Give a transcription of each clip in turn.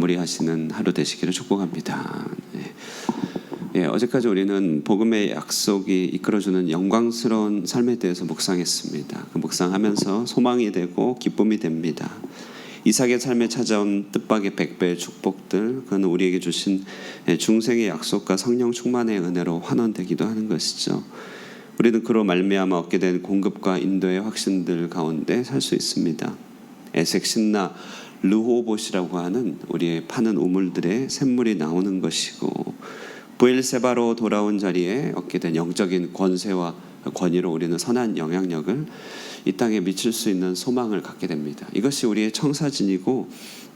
마무리하시는 하루 되시기를 축복합니다. 어제까지 우리는 복음의 약속이 이끌어주는 영광스러운 삶에 대해서 묵상했습니다. 그 묵상하면서 소망이 되고 기쁨이 됩니다. 이삭의 삶에 찾아온 뜻밖의 100배의 축복들, 그건 우리에게 주신 중생의 약속과 성령 충만의 은혜로 환원되기도 하는 것이죠. 우리는 그로 말미암아 얻게 된 공급과 인도의 확신들 가운데 살 수 있습니다. 에색, 신나, 르호봇이라고 하는 우리의 파는 우물들의 샘물이 나오는 것이고, 브엘세바로 돌아온 자리에 얻게 된 영적인 권세와 권위로 우리는 선한 영향력을 이 땅에 미칠 수 있는 소망을 갖게 됩니다. 이것이 우리의 청사진이고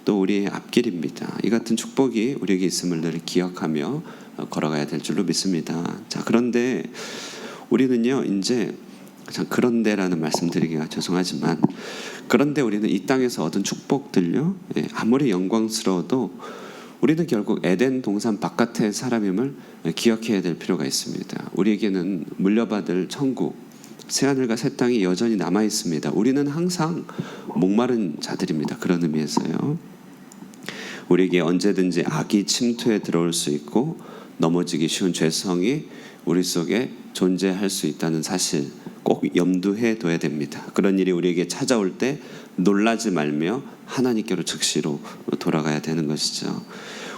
또 우리의 앞길입니다. 이 같은 축복이 우리에게 있음을 늘 기억하며 걸어가야 될 줄로 믿습니다. 자, 그런데 우리는요, 이제 참 그런데라는 말씀드리기가 죄송하지만, 그런데 우리는 이 땅에서 얻은 축복들요, 아무리 영광스러워도 우리는 결국 에덴 동산 바깥의 사람임을 기억해야 될 필요가 있습니다. 우리에게는 물려받을 천국, 새하늘과 새 땅이 여전히 남아 있습니다. 우리는 항상 목마른 자들입니다. 그런 의미에서요, 우리에게 언제든지 악이 침투해 들어올 수 있고 넘어지기 쉬운 죄성이 우리 속에 존재할 수 있다는 사실 꼭 염두해 둬야 됩니다. 그런 일이 우리에게 찾아올 때 놀라지 말며 하나님께로 즉시로 돌아가야 되는 것이죠.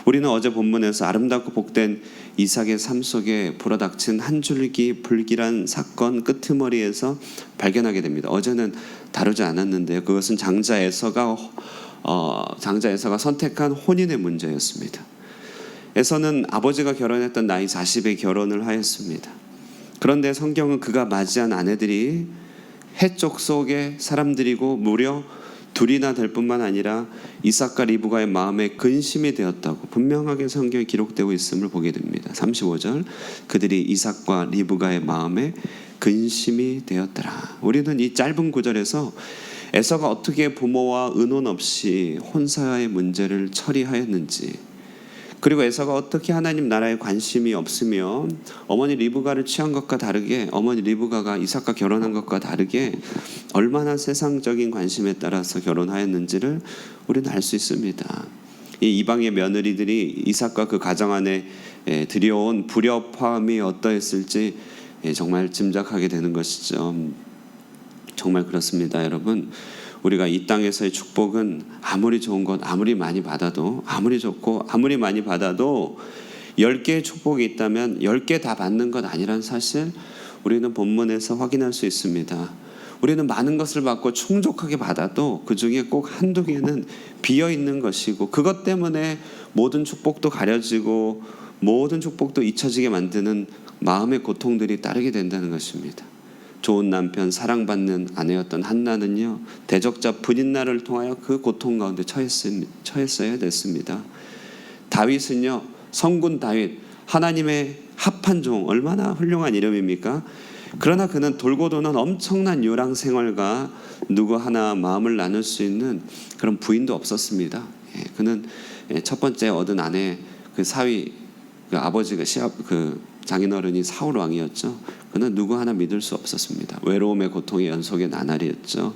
우리는 어제 본문에서 아름답고 복된 이삭의 삶 속에 불어닥친 한 줄기 불길한 사건 끄트머리에서 발견하게 됩니다. 어제는 다루지 않았는데요, 그것은 장자 에서가 선택한 혼인의 문제였습니다. 에서는 아버지가 결혼했던 나이 40에 결혼을 하였습니다. 그런데 성경은 그가 맞이한 아내들이 해쪽 속의 사람들이고 무려 둘이나 될 뿐만 아니라 이삭과 리브가의 마음에 근심이 되었다고 분명하게 성경에 기록되고 있음을 보게 됩니다. 35절, 그들이 이삭과 리브가의 마음에 근심이 되었더라. 우리는 이 짧은 구절에서 에서가 어떻게 부모와 의논 없이 혼사의 문제를 처리하였는지, 그리고 에서가 어떻게 하나님 나라에 관심이 없으며 어머니 리브가를 취한 것과 다르게, 어머니 리브가가 이삭과 결혼한 것과 다르게 얼마나 세상적인 관심에 따라서 결혼하였는지를 우리는 알 수 있습니다. 이 이방의 며느리들이 이삭과 그 가정 안에 들여온 불협화음이 어떠했을지 정말 짐작하게 되는 것이죠. 정말 그렇습니다, 여러분. 우리가 이 땅에서의 축복은 아무리 좋은 것, 아무리 많이 받아도, 아무리 좋고 아무리 많이 받아도 10개의 축복이 있다면 10개 다 받는 것 아니란 사실 우리는 본문에서 확인할 수 있습니다. 우리는 많은 것을 받고 충족하게 받아도 그 중에 꼭 한두 개는 비어있는 것이고, 그것 때문에 모든 축복도 가려지고 모든 축복도 잊혀지게 만드는 마음의 고통들이 따르게 된다는 것입니다. 좋은 남편, 사랑받는 아내였던 한나는요, 대적자 분인날을 통하여 그 고통 가운데 처했어야 됐습니다. 다윗은요, 성군 다윗, 하나님의 합한 종, 얼마나 훌륭한 이름입니까? 그러나 그는 돌고 도는 엄청난 요랑 생활과 누구 하나 마음을 나눌 수 있는 그런 부인도 없었습니다. 그는 첫 번째 얻은 아내, 그 사위, 그 아버지가 장인어른이 사울 왕이었죠. 그는 누구 하나 믿을 수 없었습니다. 외로움의 고통의 연속의 나날이었죠.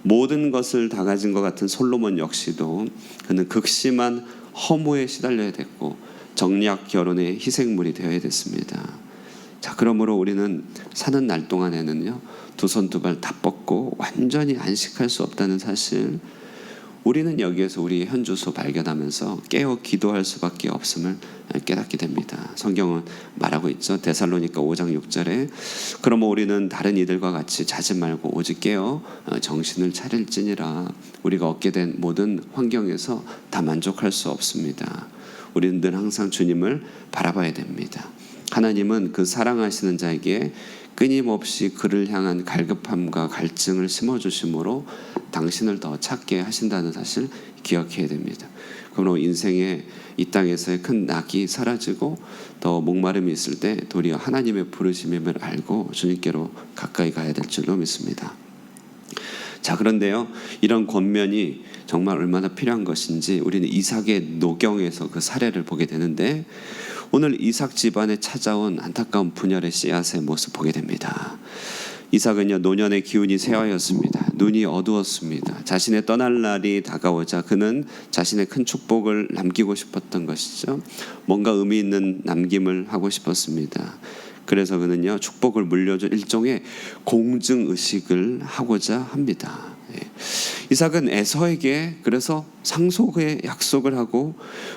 모든 것을 다 가진 것 같은 솔로몬 역시도 그는 극심한 허무에 시달려야 됐고 정략 결혼의 희생물이 되어야 됐습니다. 자, 그러므로 우리는 사는 날 동안에는요, 두 손 두 발 다 뻗고 완전히 안식할 수 없다는 사실, 우리는 여기에서 우리의 현주소 발견하면서 깨어 기도할 수밖에 없음을 깨닫게 됩니다. 성경은 말하고 있죠. 데살로니가 5장 6절에 그러므로 우리는 다른 이들과 같이 자지 말고 오직 깨어 정신을 차릴지니라. 우리가 얻게 된 모든 환경에서 다 만족할 수 없습니다. 우리는 늘 항상 주님을 바라봐야 됩니다. 하나님은 그 사랑하시는 자에게 끊임없이 그를 향한 갈급함과 갈증을 심어주심으로 당신을 더 찾게 하신다는 사실 기억해야 됩니다. 그러므로 인생의 이 땅에서의 큰 낙이 사라지고 더 목마름이 있을 때 도리어 하나님의 부르심임을 알고 주님께로 가까이 가야 될 줄로 믿습니다. 자, 그런데요, 이런 권면이 정말 얼마나 필요한 것인지 우리는 이삭의 노경에서 그 사례를 보게 되는데, 오늘 이삭 집안에 찾아온 안타까운 분열의 씨앗의 모습 보게 됩니다. 이삭은요 노년의 기운이 쇠하였습니다. 눈이 어두웠습니다. 자신의 떠날 날이 다가오자 그는 자신의 큰 축복을 남기고 싶었던 것이죠. 뭔가 의미 있는 남김을 하고 싶었습니다. 그래서 그는요 축복을 물려준 일종의 공증의식을 하고자 합니다. 이삭은 에서에게 그래서 상속의 약속을 하고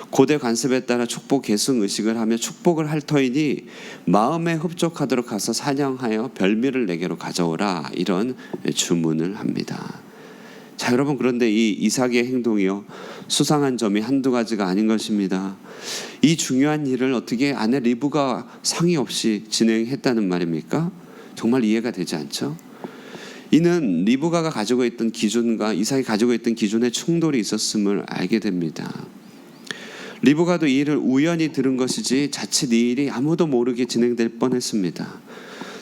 고대 관습에 따라 축복 계승 의식을 하며 축복을 할 터이니 마음에 흡족하도록 가서 사냥하여 별미를 내게로 가져오라, 이런 주문을 합니다. 자 여러분, 그런데 이 이삭의 행동이요 수상한 점이 한두 가지가 아닌 것입니다. 이 중요한 일을 어떻게 아내 리브가 상의 없이 진행했다는 말입니까? 정말 이해가 되지 않죠? 이는 리브가가 가지고 있던 기준과 이삭이 가지고 있던 기준에 충돌이 있었음을 알게 됩니다. 리브가도 이 일을 우연히 들은 것이지 자칫 이 일이 아무도 모르게 진행될 뻔했습니다.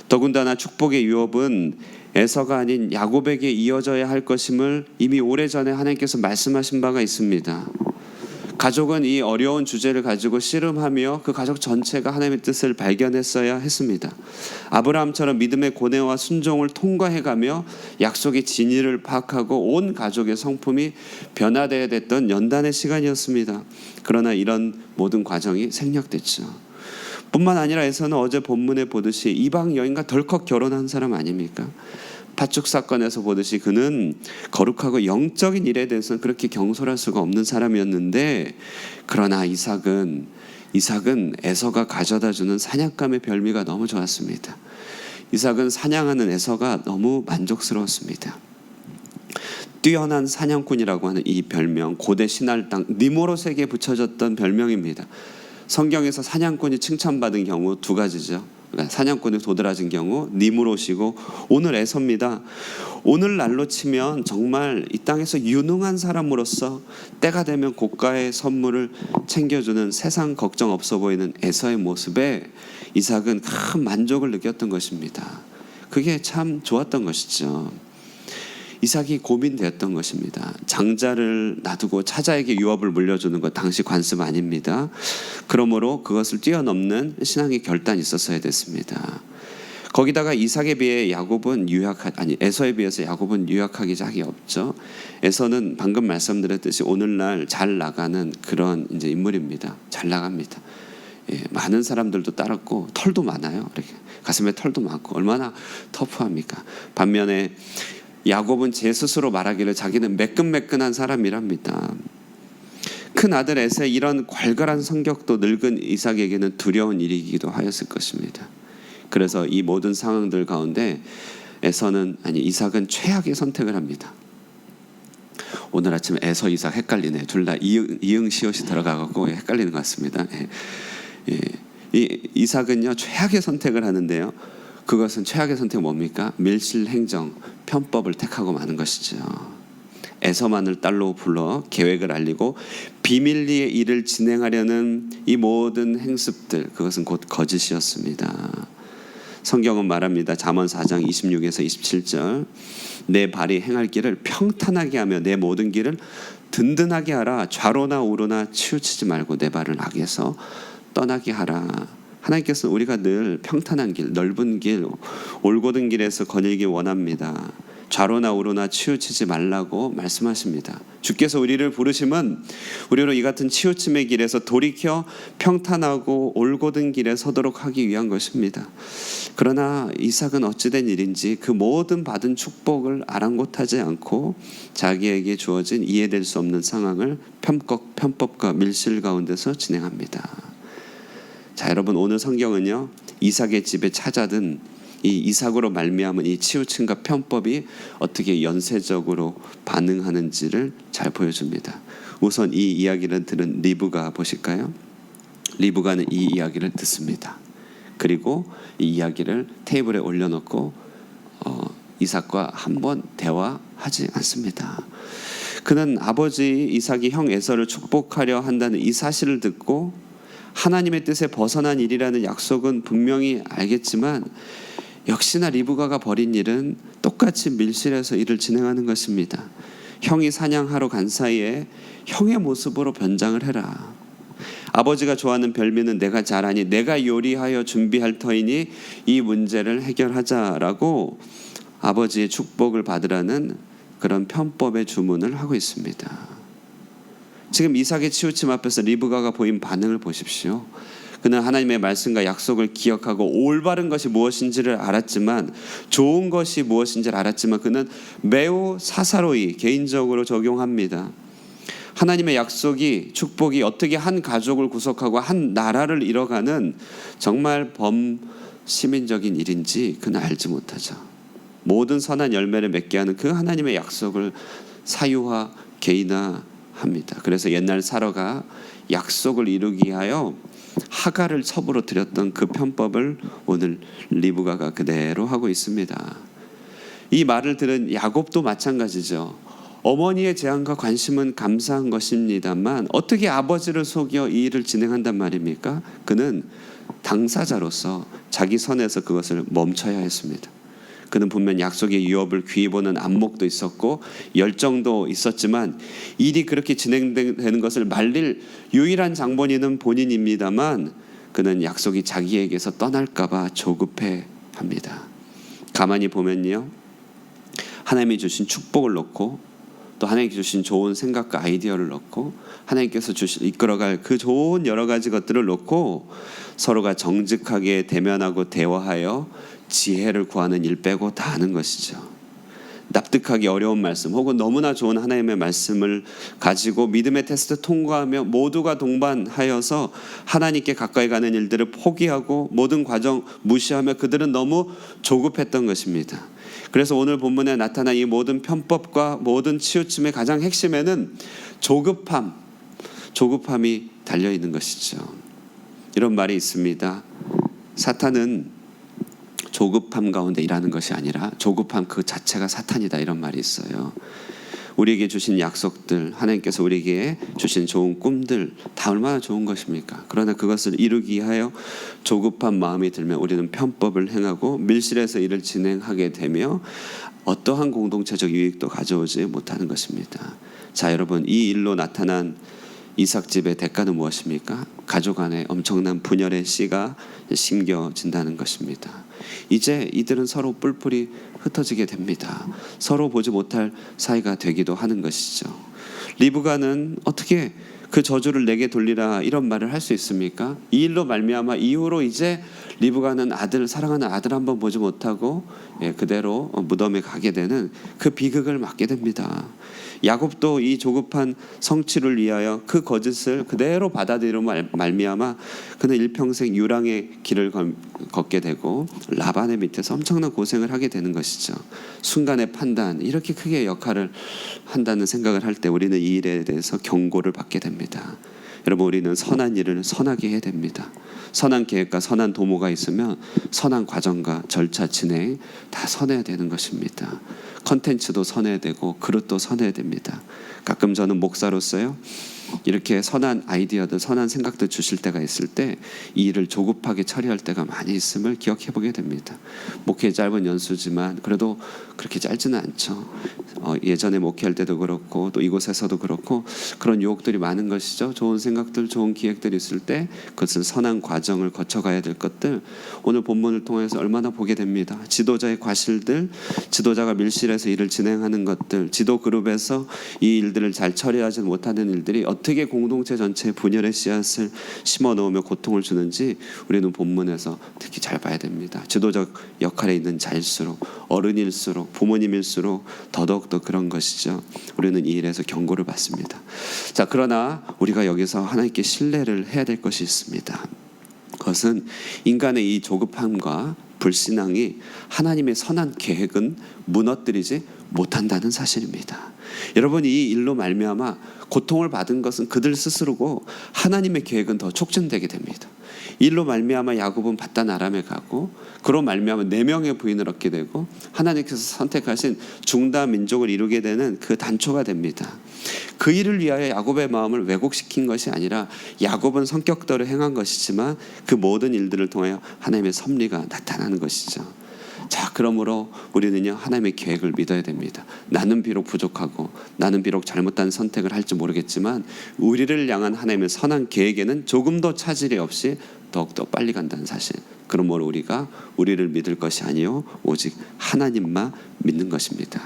더군다나 축복의 유업은 에서가 아닌 야곱에게 이어져야 할 것임을 이미 오래전에 하나님께서 말씀하신 바가 있습니다. 가족은 이 어려운 주제를 가지고 씨름하며 그 가족 전체가 하나님의 뜻을 발견했어야 했습니다. 아브라함처럼 믿음의 고뇌와 순종을 통과해가며 약속의 진리를 파악하고 온 가족의 성품이 변화되어야 됐던 연단의 시간이었습니다. 그러나 이런 모든 과정이 생략됐죠. 뿐만 아니라 에서는 어제 본문에 보듯이 이방 여인과 덜컥 결혼한 사람 아닙니까? 팥죽 사건에서 보듯이 그는 거룩하고 영적인 일에 대해서는 그렇게 경솔할 수가 없는 사람이었는데, 그러나 이삭은 에서가 가져다주는 사냥감의 별미가 너무 좋았습니다. 이삭은 사냥하는 에서가 너무 만족스러웠습니다. 뛰어난 사냥꾼이라고 하는 이 별명, 고대 신할 땅 니모롯에게 붙여졌던 별명입니다. 성경에서 사냥꾼이 칭찬받은 경우 두 가지죠. 사냥꾼이 도드라진 경우 니므롯이고, 오늘 에서입니다. 오늘날로 치면 정말 이 땅에서 유능한 사람으로서 때가 되면 고가의 선물을 챙겨주는 세상 걱정 없어 보이는 에서의 모습에 이삭은 큰 만족을 느꼈던 것입니다. 그게 참 좋았던 것이죠. 이삭이 고민되었던 것입니다. 장자를 놔두고 차자에게 유업을 물려주는 것 당시 관습 아닙니다. 그러므로 그것을 뛰어넘는 신앙의 결단이 있었어야 됐습니다. 거기다가 이삭에 비해 에서에 비해서 야곱은 유약하기 짝이 없죠. 에서는 방금 말씀드렸듯이 오늘날 잘 나가는 그런 이제 인물입니다. 잘 나갑니다. 많은 사람들도 따랐고 털도 많아요. 이렇게 가슴에 털도 많고 얼마나 터프합니까? 반면에 야곱은 제 스스로 말하기를 자기는 매끈매끈한 사람이랍니다. 큰 아들 에서의 이런 괄괄한 성격도 늙은 이삭에게는 두려운 일이기도 하였을 것입니다. 그래서 이 모든 상황들 가운데 이삭은 최악의 선택을 합니다. 오늘 아침에 에서 이삭 헷갈리네. 둘 다 이응 시옷이 들어가고 헷갈리는 것 같습니다. 이삭은요 최악의 선택을 하는데요. 그것은 최악의 선택은 뭡니까? 밀실행정, 편법을 택하고 마는 것이죠. 에서만을 딸로 불러 계획을 알리고 비밀리에 일을 진행하려는 이 모든 행습들, 그것은 곧 거짓이었습니다. 성경은 말합니다. 잠언 4장 26에서 27절, 내 발이 행할 길을 평탄하게 하며 내 모든 길을 든든하게 하라. 좌로나 우로나 치우치지 말고 내 발을 악에서 떠나게 하라. 하나님께서는 우리가 늘 평탄한 길, 넓은 길, 올곧은 길에서 거닐기 원합니다. 좌로나 우로나 치우치지 말라고 말씀하십니다. 주께서 우리를 부르심은 우리로 이 같은 치우침의 길에서 돌이켜 평탄하고 올곧은 길에 서도록 하기 위한 것입니다. 그러나 이삭은 어찌된 일인지 그 모든 받은 축복을 아랑곳하지 않고 자기에게 주어진 이해될 수 없는 상황을 편법과 밀실 가운데서 진행합니다. 자, 여러분, 오늘 성경은요 이삭의 집에 찾아든 이 이삭으로 말미암은 이 치우침과 편법이 어떻게 연쇄적으로 반응하는지를 잘 보여줍니다. 우선 이 이야기를 들은 리브가 보실까요? 리브가는 이 이야기를 듣습니다. 그리고 이 이야기를 테이블에 올려놓고 이삭과 한번 대화하지 않습니다. 그는 아버지 이삭이 형 에서를 축복하려 한다는 이 사실을 듣고 하나님의 뜻에 벗어난 일이라는 약속은 분명히 알겠지만 역시나 리브가가 벌인 일은 똑같이 밀실에서 일을 진행하는 것입니다. 형이 사냥하러 간 사이에 형의 모습으로 변장을 해라. 아버지가 좋아하는 별미는 내가 잘하니 내가 요리하여 준비할 터이니 이 문제를 해결하자라고 아버지의 축복을 받으라는 그런 편법의 주문을 하고 있습니다. 지금 이삭의 치우침 앞에서 리브가가 보인 반응을 보십시오. 그는 하나님의 말씀과 약속을 기억하고 올바른 것이 무엇인지를 알았지만, 좋은 것이 무엇인지를 알았지만 그는 매우 사사로이 개인적으로 적용합니다. 하나님의 약속이, 축복이 어떻게 한 가족을 구속하고 한 나라를 이뤄가는 정말 범시민적인 일인지 그는 알지 못하죠. 모든 선한 열매를 맺게 하는 그 하나님의 약속을 사유화, 개인화합니다. 그래서 옛날 사라가 약속을 이루기 위하여 하갈을 첩으로 들였던 그 편법을 오늘 리브가가 그대로 하고 있습니다. 이 말을 들은 야곱도 마찬가지죠. 어머니의 제안과 관심은 감사한 것입니다만 어떻게 아버지를 속여 이 일을 진행한단 말입니까? 그는 당사자로서 자기 선에서 그것을 멈춰야 했습니다. 그는 분명 약속의 유업을 귀히 보는 안목도 있었고 열정도 있었지만 일이 그렇게 진행되는 것을 말릴 유일한 장본인은 본인입니다만 그는 약속이 자기에게서 떠날까 봐 조급해합니다. 가만히 보면요, 하나님이 주신 축복을 놓고 또 하나님께서 주신 좋은 생각과 아이디어를 놓고 하나님께서 이끌어갈 그 좋은 여러 가지 것들을 놓고 서로가 정직하게 대면하고 대화하여 지혜를 구하는 일 빼고 다 하는 것이죠. 납득하기 어려운 말씀 혹은 너무나 좋은 하나님의 말씀을 가지고 믿음의 테스트 통과하며 모두가 동반하여서 하나님께 가까이 가는 일들을 포기하고 모든 과정 무시하며 그들은 너무 조급했던 것입니다. 그래서 오늘 본문에 나타난 이 모든 편법과 모든 치우침의 가장 핵심에는 조급함이 달려있는 것이죠. 이런 말이 있습니다. 사탄은 조급함 가운데 일하는 것이 아니라 조급함 그 자체가 사탄이다, 이런 말이 있어요. 우리에게 주신 약속들, 하나님께서 우리에게 주신 좋은 꿈들 다 얼마나 좋은 것입니까? 그러나 그것을 이루기 위하여 조급한 마음이 들면 우리는 편법을 행하고 밀실에서 일을 진행하게 되며 어떠한 공동체적 유익도 가져오지 못하는 것입니다. 자, 여러분, 이 일로 나타난 이삭집의 대가는 무엇입니까? 가족 안에 엄청난 분열의 씨가 심겨진다는 것입니다. 이제 이들은 서로 뿔뿔이 흩어지게 됩니다. 서로 보지 못할 사이가 되기도 하는 것이죠. 리브가는 어떻게 그 저주를 내게 돌리라 이런 말을 할 수 있습니까? 이 일로 말미암아 이후로 이제 리브가는 사랑하는 아들 한번 보지 못하고 그대로 무덤에 가게 되는 그 비극을 맞게 됩니다. 야곱도 이 조급한 성취를 위하여 그 거짓을 그대로 받아들이로 말미암아 그는 일평생 유랑의 길을 걷게 되고 라반의 밑에서 엄청난 고생을 하게 되는 것이죠. 순간의 판단, 이렇게 크게 역할을 한다는 생각을 할 때 우리는 이 일에 대해서 경고를 받게 됩니다. 여러분, 우리는 선한 일을 선하게 해야 됩니다. 선한 계획과 선한 도모가 있으면 선한 과정과 절차 진행 다 선해야 되는 것입니다. 컨텐츠도 선해야 되고 그릇도 선해야 됩니다. 가끔 저는 목사로서요, 이렇게 선한 아이디어들, 선한 생각들 주실 때가 있을 때 이 일을 조급하게 처리할 때가 많이 있음을 기억해 보게 됩니다. 목회 짧은 연수지만 그래도 그렇게 짧지는 않죠. 예전에 목회할 때도 그렇고 또 이곳에서도 그렇고 그런 유혹들이 많은 것이죠. 좋은 생각들, 좋은 기획들이 있을 때 그것을 선한 과정을 거쳐가야 될 것들, 오늘 본문을 통해서 얼마나 보게 됩니다. 지도자의 과실들, 지도자가 밀실에서 일을 진행하는 것들, 지도 그룹에서 이 일들을 잘 처리하지 못하는 일들이 어떻게 공동체 전체에 분열의 씨앗을 심어 놓으며 고통을 주는지 우리는 본문에서 특히 잘 봐야 됩니다. 지도적 역할에 있는 자일수록, 어른일수록, 부모님일수록 더더욱더 그런 것이죠. 우리는 이 일에서 경고를 받습니다. 자, 그러나 우리가 여기서 하나님께 신뢰를 해야 될 것이 있습니다. 그것은 인간의 이 조급함과 불신앙이 하나님의 선한 계획은 무너뜨리지 못한다는 사실입니다. 여러분, 이 일로 말미암아 고통을 받은 것은 그들 스스로고 하나님의 계획은 더 촉진되게 됩니다. 일로 말미암아 야곱은 밧단 아람에 가고 그로 말미암아 4명의 부인을 얻게 되고 하나님께서 선택하신 중다 민족을 이루게 되는 그 단초가 됩니다. 그 일을 위하여 야곱의 마음을 왜곡시킨 것이 아니라 야곱은 성격대로 행한 것이지만 그 모든 일들을 통하여 하나님의 섭리가 나타나는 것이죠. 자, 그러므로 우리는요, 하나님의 계획을 믿어야 됩니다. 나는 비록 부족하고 나는 비록 잘못된 선택을 할지 모르겠지만 우리를 향한 하나님의 선한 계획에는 조금도 차질이 없이 더욱더 빨리 간다는 사실. 그러므로 우리가 우리를 믿을 것이 아니요 오직 하나님만 믿는 것입니다.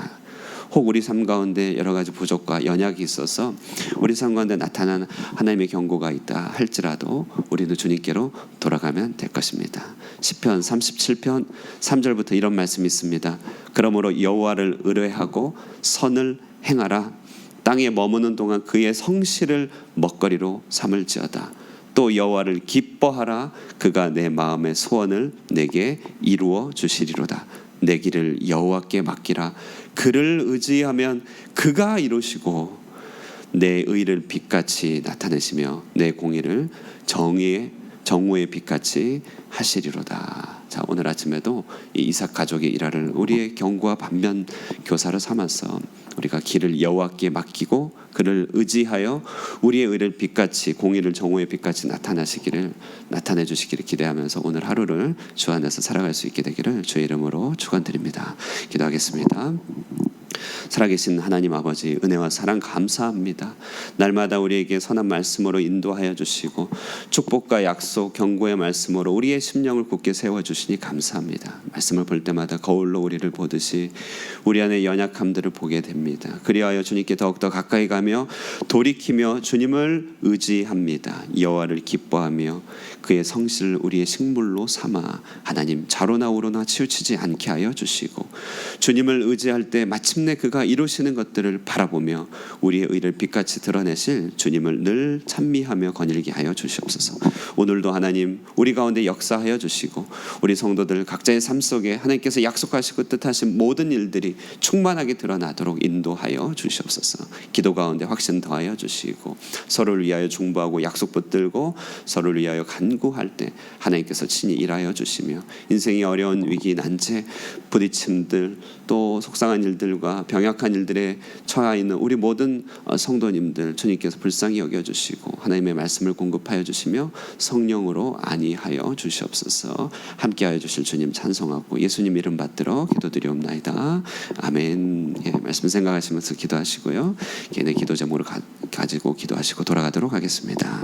혹 우리 삶 가운데 여러 가지 부족과 연약이 있어서 우리 삶 가운데 나타난 하나님의 경고가 있다 할지라도 우리는 주님께로 돌아가면 될 것입니다. 시편 37편 3절부터 이런 말씀이 있습니다. 그러므로 여호와를 의뢰하고 선을 행하라. 땅에 머무는 동안 그의 성실을 먹거리로 삼을지어다. 또 여호와를 기뻐하라. 그가 내 마음의 소원을 내게 이루어 주시리로다. 내 길을 여호와께 맡기라. 그를 의지하면 그가 이루시고 내 의를 빛같이 나타내시며 내 공의를 정오의 빛같이 하시리로다. 자, 오늘 아침에도 이 이삭 가족의 일화를 우리의 경고와 반면 교사로 삼아서 우리가 길을 여호와께 맡기고 그를 의지하여 우리의 의를 빛같이 공의를 정오의 빛같이 나타내 주시기를 기대하면서 오늘 하루를 주 안에서 살아갈 수 있게 되기를 주의 이름으로 축원드립니다. 기도하겠습니다. 살아계신 하나님 아버지, 은혜와 사랑 감사합니다. 날마다 우리에게 선한 말씀으로 인도하여 주시고 축복과 약속, 경고의 말씀으로 우리의 심령을 굳게 세워주시니 감사합니다. 말씀을 볼 때마다 거울로 우리를 보듯이 우리 안의 연약함들을 보게 됩니다. 그리하여 주님께 더욱더 가까이 가며 돌이키며 주님을 의지합니다. 여호와를 기뻐하며 그의 성실을 우리의 식물로 삼아 하나님 좌로나 우로나 치우치지 않게 하여 주시고 주님을 의지할 때 마침내 그가 이루시는 것들을 바라보며 우리의 의를 빛같이 드러내실 주님을 늘 찬미하며 거닐게 하여 주시옵소서. 오늘도 하나님 우리 가운데 역사하여 주시고 우리 성도들 각자의 삶 속에 하나님께서 약속하시고 뜻하신 모든 일들이 충만하게 드러나도록 인도하여 주시옵소서. 기도 가운데 확신 더하여 주시고 서로를 위하여 중보하고 약속 붙들고 서로를 위하여 간구할 때 하나님께서 친히 일하여 주시며 인생의 어려운 위기 난제 부딪힘들 또 속상한 일들과 병약한 일들에 처해 있는 우리 모든 성도님들 주님께서 불쌍히 여겨주시고 하나님의 말씀을 공급하여 주시며 성령으로 안위하여 주시옵소서. 함께하여 주실 주님 찬송하고 예수님 이름 받들어 기도드리옵나이다. 아멘. 예, 말씀 생각하시면서 기도하시고요. 개인의 기도 제목을 가지고 기도하시고 돌아가도록 하겠습니다.